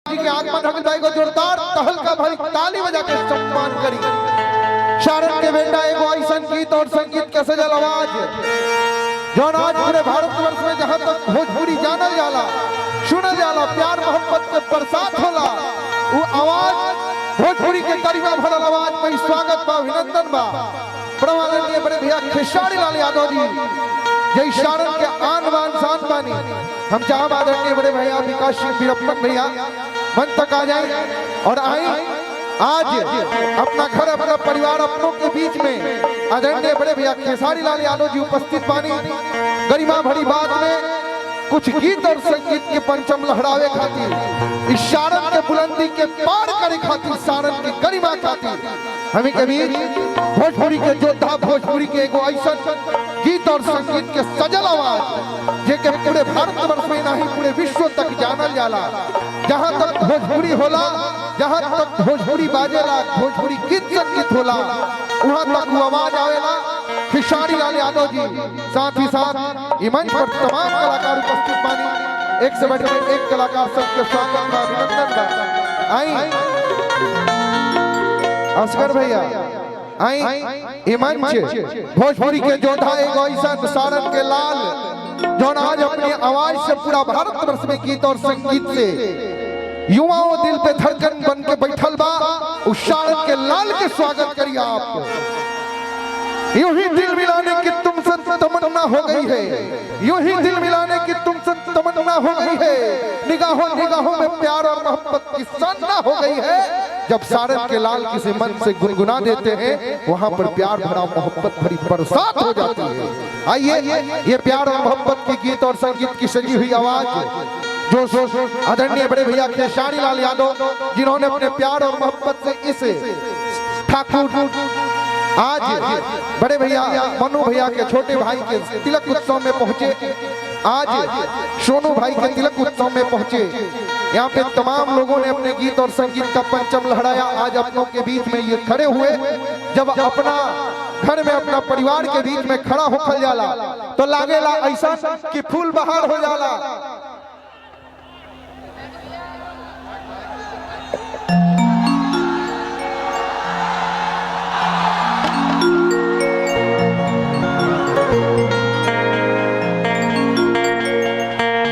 जी के आगमन हकदाई को जोरदार तहलका भरी ताली बजा के सम्मान करी। शारन के बेटा एगो ऐसा गीत और संगीत के सजल आवाज जो आज पूरे भारतवर्ष में जहां तक भोजपुरी जानल जाला, सुनल जाला, प्यार मोहब्बत के बरसात होला, वो आवाज भोजपुरी के गरिमा भरल आवाज में स्वागत बा, अभिनंदन बा। प्रमाणनीय बड़े भैया खेसारी लाल यादव जी जय शारन के आन बान शान बानी। हम चाह आदरणीय बड़े भैया विकास सिंह वीरप्पन भैया मन तक आ जाए और आई आज अपना घर अपना परिवार अपनों के बीच में आदरणीय बड़े भैया खेसारी लाल यादव जी उपस्थित बानी। गरिमा भरी बात में कुछ गीत और संगीत के पंचम लहरावे खातिर, इस शारन के बुलंदी के पार करे खातिर, शारन की गरिमा खातिर हमें के बीच भोजपुरी के योद्धा, भोजपुरी के एगो ऐसा गीत और संगीत के सजल आवाज जेके पूरे भारतवर्ष में नहीं पूरे विश्व तक जानल जाला। जहां तक भोजपुरी होला, जहां तक भोजपुरी बाजेला, भोजपुरी गीत संगीत होला, वहां तक वो आवाज आवेला। खेसारी लाल यादव जी साथ ही साथ ये मंच पर तमाम कलाकार उपस्थित बानी। एक से बढ़कर एक कलाकार सबके स्वागत का अभिनंदन का। आई असगर भैया आई ये मंच भोजपुरी के योद्धा एगो ऐसा शारन के लाल जो आज अपनी आवाज से पूरा भारतवर्ष में गीत और संगीत से युवाओं दिल पे धड़कन बन के बैठल बा। उस शारन के लाल के स्वागत करिए आप। यूं ही दिल मिलाने की तुमसे तमन्ना हो गई है, यूं ही दिल मिलाने की तुमसे तमन्ना हो गई है, निगाहों निगाहों में प्यार और मोहब्बत की साधना हो गई है। जब शारन के लाल किसी मन से गुनगुना देते हैं वहां पर प्यार भरा मोहब्बत भरी बरसात हो जाती है। आइए ये प्यार और मोहब्बत की गीत और संगीत की सजी हुई आवाज जो आदरणीय बड़े भैया खेसारी लाल यादव जिन्होंने अपने प्यार और मोहब्बत से इस ठाकुर आज बड़े भैया मनु भैया के छोटे भाई के तिलक उत्सव में पहुंचे, आज सोनू भाई के तिलक उत्सव में पहुंचे। यहाँ पे तमाम लोगों ने अपने गीत और संगीत का पंचम लहराया। आज अपनों के बीच में ये खड़े हुए, जब अपना घर में अपना परिवार के बीच में खड़ा होकर जाला तो लागेला ऐसा कि फूल बहार हो जाला।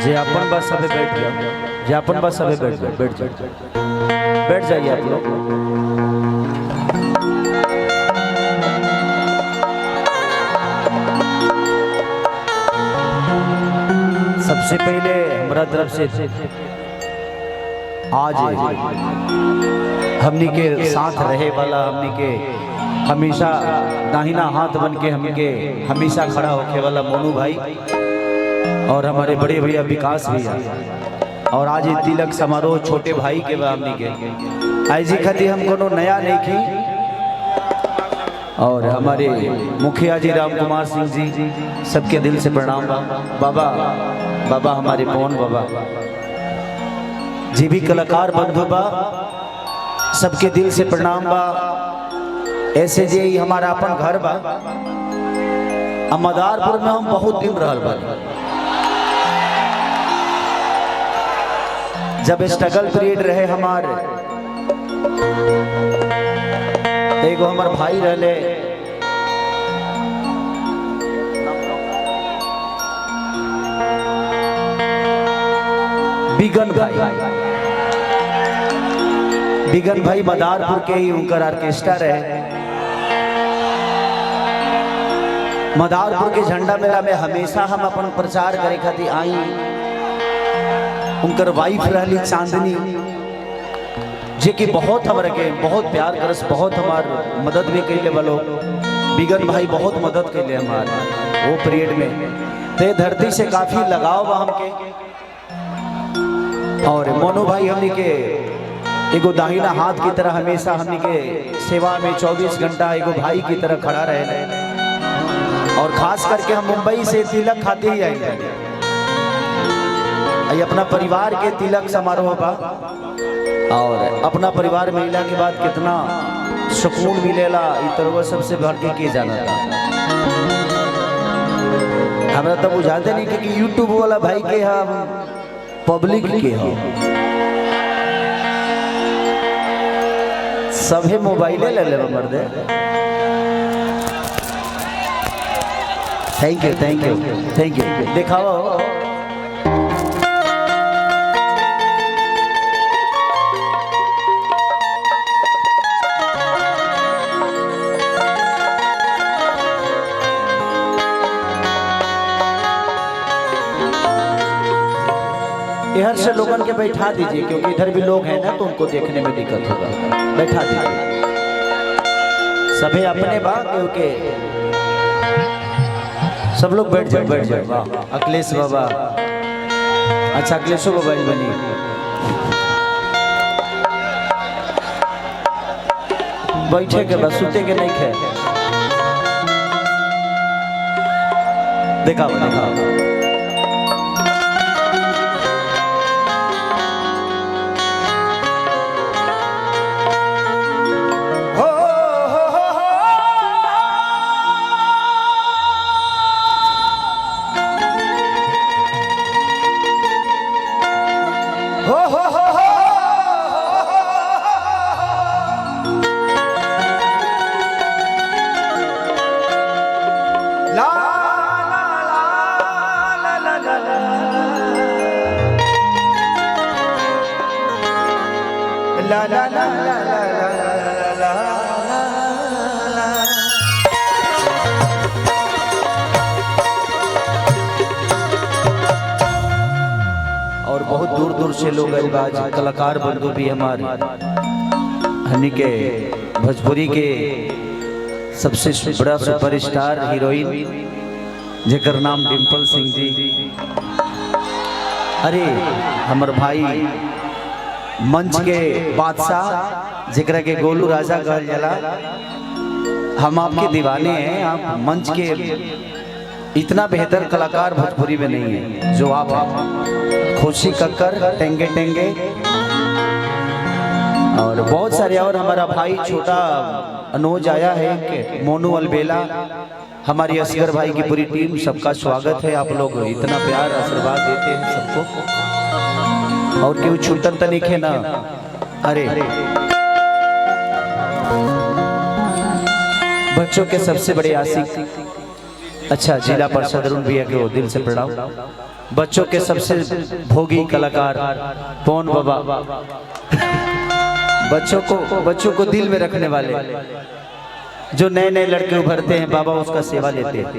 जे अपन बस सबे बैठ जाओ, जे अपन बस सबे बैठ जाओ, बैठ जाइए आप लोग। सबसे पहले हमारा तरफ से आज हमनी के साथ रहे वाला, हमनी के हमेशा दाहिना हाथ बन के हमके हमेशा खड़ा होके वाला मोनू भाई और हमारे बड़े भैया विकास भैया, और आज ये तिलक समारोह छोटे भाई के हमनी के आई खाती हम कोनो नया नहीं की। और हमारे मुखिया जी राम कुमार सिंह जी सबके दिल से प्रणाम बाबा। बाबा हमारे पवन बाबा जी भी कलाकार बंधु बा, सबके दिल से प्रणाम बा। ऐसे जे हमारा अपन घर बा मदारपुर में हम बहुत दिन रहल बा। जब स्ट्रगल पीरियड रहे हमार, एगो हमार भाई रहले बिगन भाई मदारपुर के ही उनकर ऑर्केस्ट्रा रहे। मदारपुर के झंडा मेला में हमेशा हम अपन प्रचार करे खातिर आई। उनकर वाइफ रहली चांदनी जे कि बहुत हमारे के बहुत प्यार करस, बहुत हमार मदद भी कैले वालो। बिगन भाई बहुत मदद कैले हमार वो पीरियड में। ते धरती से काफी लगाव बा हमके। और मोनू भाई हमनी के एगो दाहिना हाथ की तरह हमेशा हमनी के सेवा में 24 घंटा एगो भाई की तरह खड़ा रहे। और खास करके हम मुंबई से तिलक खाते ही आए, अपना परिवार के तिलक समारोह बा। और अपना परिवार मिलने के बाद कितना सुकून मिलेला इतरवा सबसे बढ़ के जाना था। हमरा तो बुझाते नहीं कि यूट्यूब वाला भाई के हम पब्लिक के हो। सभे मोबाइले ले लेबा मर्दे। Thank you thank you thank you. दिखाओ इधर से लोगन के बैठा दीजिए, क्योंकि इधर भी लोग हैं ना तो उनको देखने में दिक्कत होगा। बैठा दीजिए सभी अपने बा, क्योंकि सब लोग बैठ जाओ बैठ जाओ। वाह अखिलेश बाबा, अच्छा अखिलेशो मोबाइल बनी। बैठे के बस, सुते के नहीं खे। दिखाओ दिखाओ। ला ला ला ला ला ला ला। और बहुत दूर दूर से लोग आज कलाकार बंधु भी हमारे हनी के भोजपुरी के सबसे बड़ा सुपरस्टार हीरोइन जेकर नाम डिम्पल सिंह जी। अरे हमर भाई मंच के बादशाह जेकरा के गोलू राजा कहल जाला, हम आपके दीवाने हैं। आप मंच के इतना बेहतर कलाकार भोजपुरी में नहीं है जो आप हैं। खुशी कक्कर, टेंगे टेंगे और बहुत सारे, और हमारा भाई छोटा अनुज आया है, मोनू अलबेला, हमारी असगर भाई की पूरी टीम, सबका स्वागत है। आप लोग इतना प्यार आशीर्वाद देते हैं सबको, और क्यों छूटन तनिक है ना। अरे बच्चों के सबसे बड़े आशिक, अच्छा जिला परिषद अरुण भैया के दिल से प्रणाम। बच्चों के सबसे भोगी कलाकार पवन बाबा, बच्चों को दिल में रखने वाले, जो नए नए लड़के उभरते हैं बाबा उसका सेवा लेते हैं।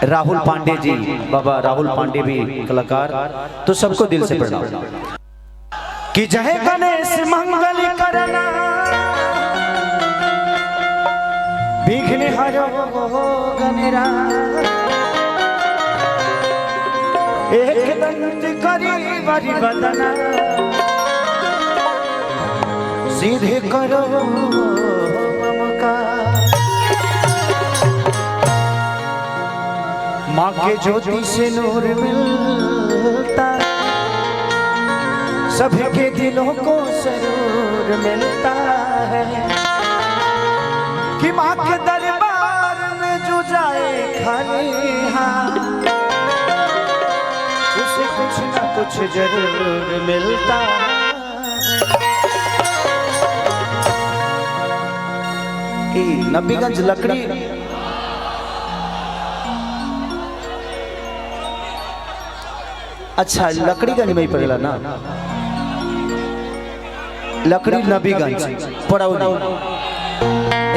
राहुल पांडे जी, बाबा राहुल पांडे भी कलाकार, तो सबको दिल से प्रणाम। कि जय गणेश मंगल करना विघ्न हरो गणेरा, एक दंत करी बरी बदना, सीधे करो माँ के ज्योति से नूर मिलता, सभी के दिलों को सरूर मिलता है। कि माँ के दरबार में जो जाए खाली हाथ, उसे कुछ न कुछ जरूर मिलता है। नबीगंज लकड़ी, अच्छा लकड़ी का नहीं पड़ेगा ना, लकड़ी नबीगंज पड़ौनी।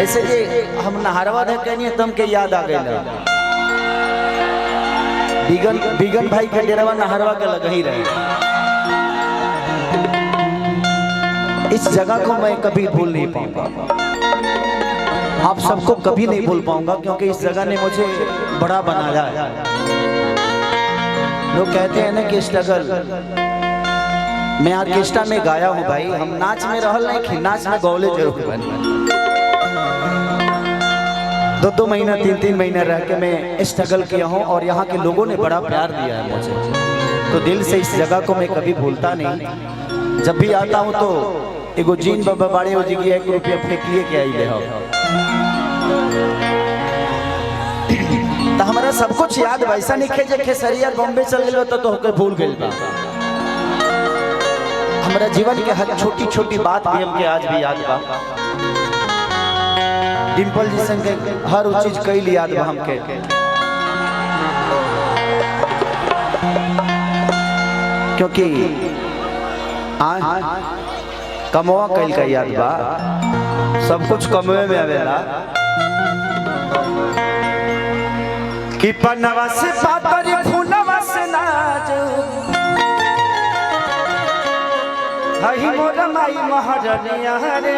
ऐसे ये हम नहरवा देखे नहीं तम के याद आ गया, बिगन भाई के डेरावा नहरवा के लग ही रहे। इस जगह को मैं कभी भूल नहीं पाऊंगा, आप सबको कभी नहीं भूल पाऊंगा, क्योंकि इस जगह ने मुझे बड़ा बनाया है। लोग कहते हैं ना कि स्ट्रगल, मैं ऑर्केस्ट्रा में गाया हूँ भाई, हम नाच में रहल नहीं, नाच में गौले जरूर बने। 2-2 महीना 3-3 महीना रह के मैं स्ट्रगल किया हूँ, और यहाँ के लोगों ने बड़ा प्यार दिया है मुझे, तो दिल से इस जगह को मैं कभी भूलता नहीं। जब भी आता हूँ तो एगो जीन बाबा बाड़े हो जी 1 रुपया फेंकिए के आई ले। तो हमारा सब कुछ याद वैसा नहीं खे, जे खेसरिया बॉम्बे चल गए तो होके भूल गए बा। हमारा जीवन के हर छोटी छोटी बात भी हमके आज भी याद बा। डिम्पल जी संगे हर वो चीज कई याद बा हमके। क्योंकि कमवा कल का याद बा, सब कुछ कमवे में आवेला। कि पनवा से पातर फूलवा से नाज हई मोर माई महारानिया रे।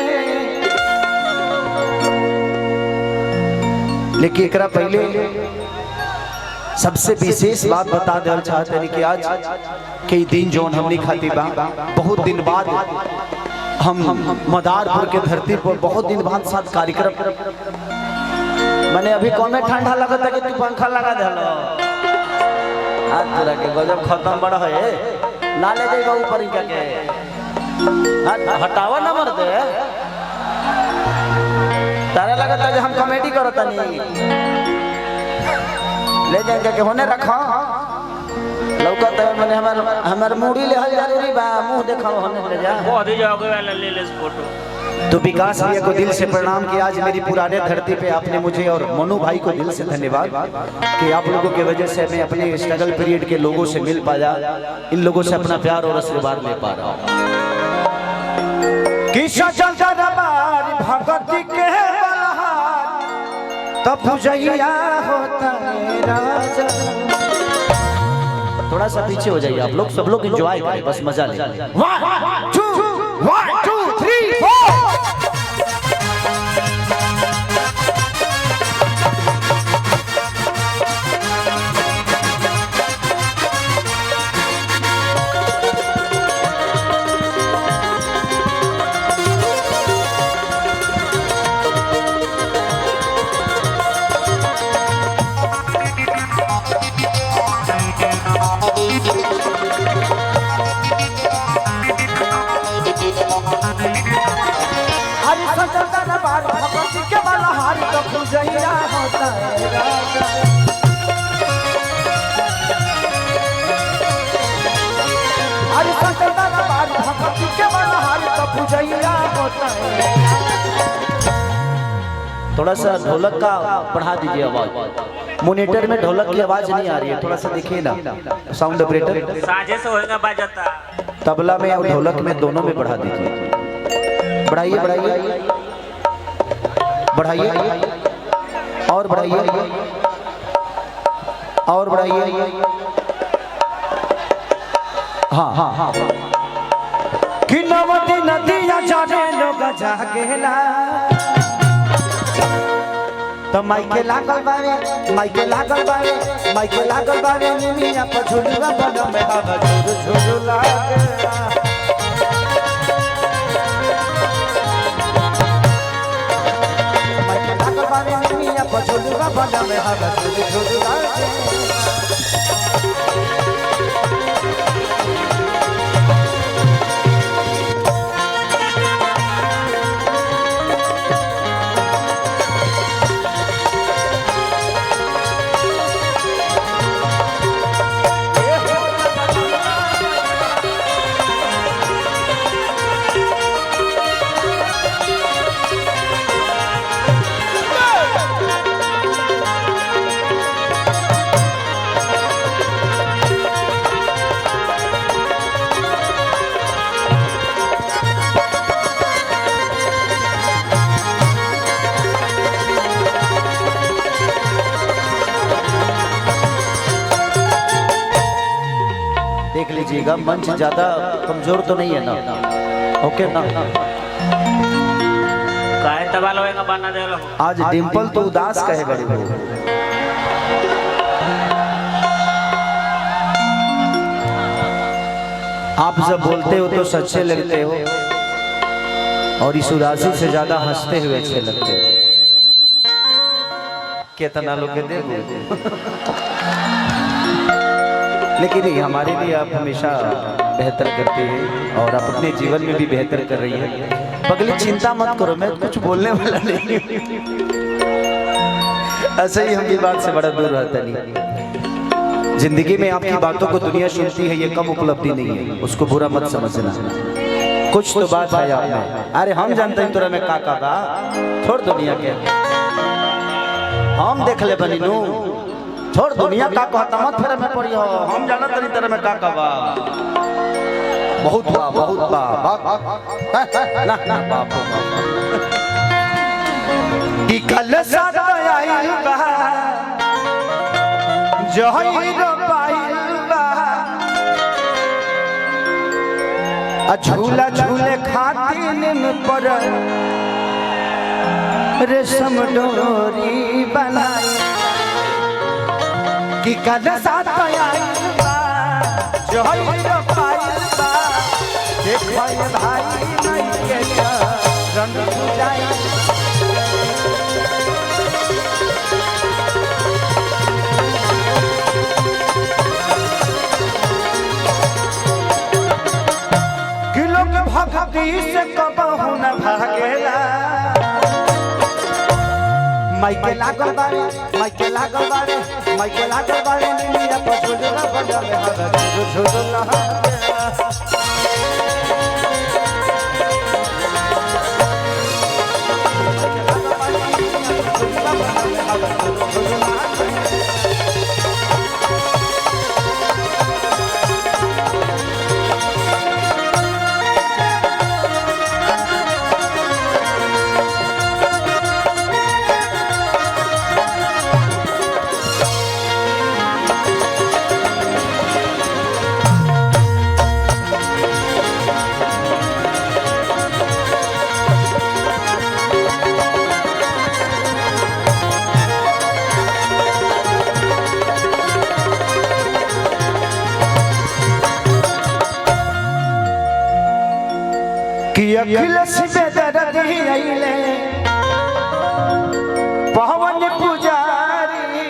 लेकिन एकरा पहले सबसे विशेष बात बता देना चाहते हैं कि आज कई दिन जोन हमने खाती बा, बहुत दिन बाद हम मदारपुर के धरती पर बहुत दिन बाद साथ कार्यक्रम। मैंने अभी कौन में ठंडा लगा था कि तू पंखा लगा दे आज तोरा के गजब खत्म बड़ा है ना ले जाइबा ऊपर इनका के हटावा ना मर दे। तारा लगा था कि हम कॉमेडी करता नहीं ले जाएंगे के होने रखा लौकत है मैंने हमार मुड़ी ले हल जरूरी बा मुंह देखा होने ले जा वो आधी जाओगे वाला ले ले फोटो। तो विकास भैया को दिल से प्रणाम कि आज मेरी पुराने धरती पे आपने मुझे और मनु भाई को दिल से धन्यवाद कि आप लोगों की वजह से मैं अपने स्ट्रगल पीरियड के लोगों से मिल पाया, इन लोगों से अपना प्यार और आशीर्वाद ले पा रहा हूँ। थोड़ा सा पीछे हो जाइए आप लोग, सब लोग एंजॉय करें, बस मजा ले। 1 2 3 4 थोड़ा सा ढोलक का बढ़ा दीजिए आवाज, मॉनिटर में ढोलक की आवाज नहीं आ रही है, थोड़ा सा देखिए ना साउंड ऑपरेटर। साझे से होएगा बाजता तबला में और ढोलक में दोनों में बढ़ा दीजिए। बढ़ाइए बढ़ाइए बढ़ाइए और बढ़ाइए और बढ़ाइए। हाँ हाँ हाँ कि नवती नदिया जाने लोग जागेला तो माइके लागल बावे माइके लागल बावे माइके लागल बावे निमिया पर झुलुआ बन में हवा झुलु झुलु लागेला। माइके लागल बावे निमिया पर झुलुआ बन में हवा झुलु झुलु लागेला। देख लीजिएगा मंच ज्यादा कमजोर तो नहीं है ना, ओके ना। काहे तबाल होएगा बना दे लो। आज डिम्पल तो उदास कहे बड़े हो। आप जब बोलते हो तो सच्चे लगते हो और इस उदासी से ज्यादा हंसते हुए अच्छे लगते हो। कितना लोग देखो लेकिन हमारे लिए आप हमेशा बेहतर करते हैं और आप अपने जीवन में भी बेहतर कर रही है। पगली चिंता मत करो, मैं कुछ बोलने वाला नहीं। ऐसे ही हम ये बात से बड़ा दूर रहता नहीं। जिंदगी में आपकी बातों को दुनिया सुनती है, ये कम उपलब्धि नहीं है, उसको बुरा मत समझना। कुछ तो बात है आप में। अरे हम जानते हैं तोरा में का बा, छोड़ दुनिया के, हम देख ले बनी नू, छोड़ दुनिया का कहता मत फिर में पड़ी हो, हम जानत नहीं तेरे में का बा। बहुत बा ना ना बाप की कल साथ आई बा जही रो पाई बा झूला झूले खातिन पर रेशम डोरी बनाई कि कल साथ आई बा जही रो पाई बा देख भाई नहीं के रंग जाई भक्ति से कबहू न भागेला माइके लागल बारे माइके लागल बारे माइके लागल बारे निमिया पछुलना बजावे हर झुझुला कि अखिलेश बेदर्दी आइले पवन पुजारी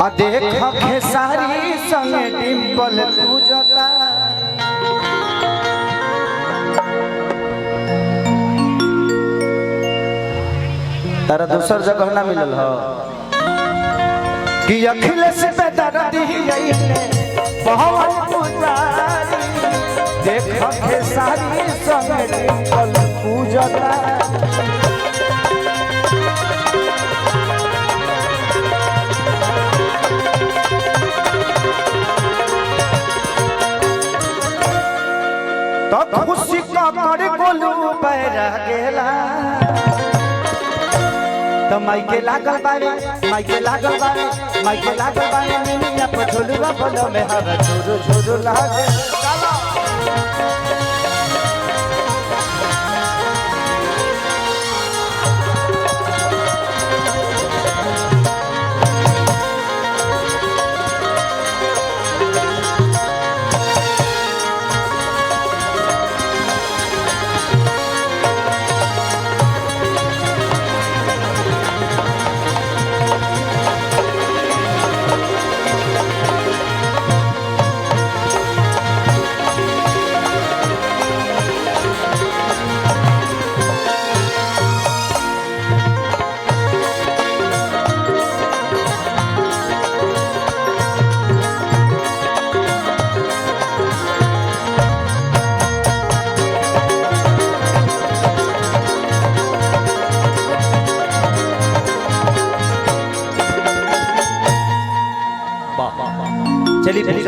आ देख खेसारी संग डिंपल पूजता तारा दूसर जगह ना मिलल हो कि अखिलेश बेदर्दी आइले पवन पुजारी देख खेसारी संग डिंपल पूजता तो खुशी का कर गोलू पैरा गेला तो माइके लागल बारे माइके लागल बारे माइके लागल बारे निमिया पछुलवा बलो में हर झुरु झुरु लागे।